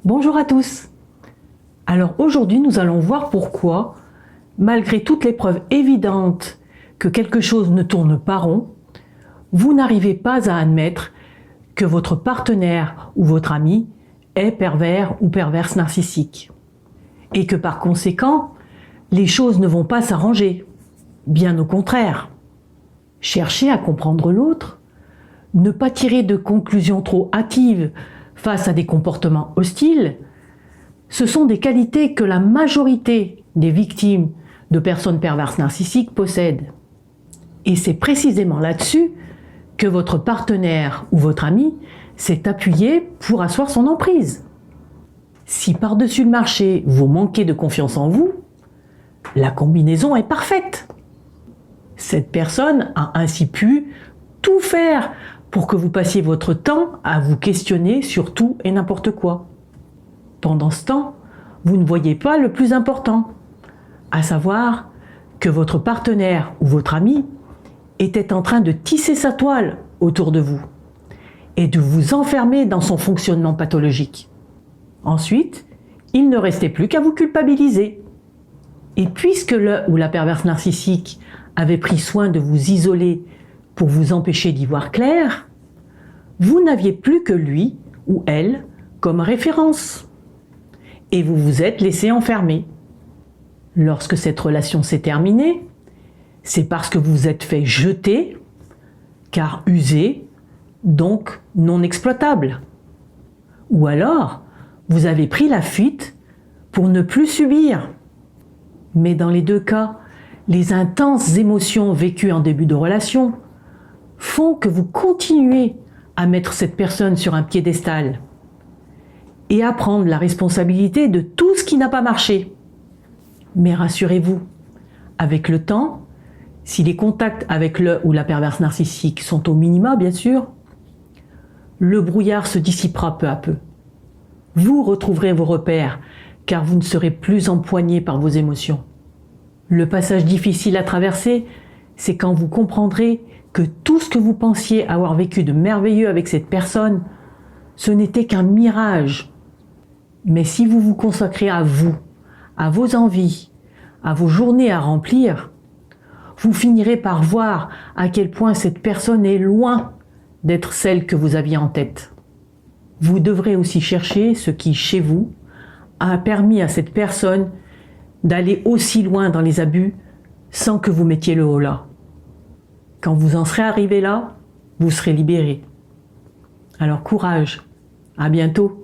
Bonjour à tous. Alors aujourd'hui, nous allons voir pourquoi, malgré toutes les preuves évidentes que quelque chose ne tourne pas rond, vous n'arrivez pas à admettre que votre partenaire ou votre ami est pervers ou perverse narcissique. Et que par conséquent, les choses ne vont pas s'arranger. Bien au contraire. Cherchez à comprendre l'autre, ne pas tirer de conclusions trop hâtives face à des comportements hostiles, ce sont des qualités que la majorité des victimes de personnes perverses narcissiques possèdent. Et c'est précisément là-dessus que votre partenaire ou votre ami s'est appuyé pour asseoir son emprise. Si par-dessus le marché, vous manquez de confiance en vous, la combinaison est parfaite. Cette personne a ainsi pu tout faire pour que vous passiez votre temps à vous questionner sur tout et n'importe quoi. Pendant ce temps, vous ne voyez pas le plus important, à savoir que votre partenaire ou votre ami était en train de tisser sa toile autour de vous et de vous enfermer dans son fonctionnement pathologique. Ensuite, il ne restait plus qu'à vous culpabiliser. Et puisque le ou la perverse narcissique avait pris soin de vous isoler pour vous empêcher d'y voir clair, vous n'aviez plus que lui ou elle comme référence. Et vous vous êtes laissé enfermer. Lorsque cette relation s'est terminée, c'est parce que vous vous êtes fait jeter, car usé, donc non exploitable. Ou alors, vous avez pris la fuite pour ne plus subir. Mais dans les deux cas, les intenses émotions vécues en début de relation font que vous continuez à mettre cette personne sur un piédestal et à prendre la responsabilité de tout ce qui n'a pas marché. Mais rassurez-vous, avec le temps, si les contacts avec le ou la perverse narcissique sont au minima, bien sûr, le brouillard se dissipera peu à peu. Vous retrouverez vos repères, car vous ne serez plus empoigné par vos émotions. Le passage difficile à traverser, c'est quand vous comprendrez que tout ce que vous pensiez avoir vécu de merveilleux avec cette personne, ce n'était qu'un mirage. Mais si vous vous consacrez à vous, à vos envies, à vos journées à remplir, vous finirez par voir à quel point cette personne est loin d'être celle que vous aviez en tête. Vous devrez aussi chercher ce qui, chez vous, a permis à cette personne d'aller aussi loin dans les abus sans que vous mettiez le holà. Quand vous en serez arrivé là, vous serez libéré. Alors courage, à bientôt.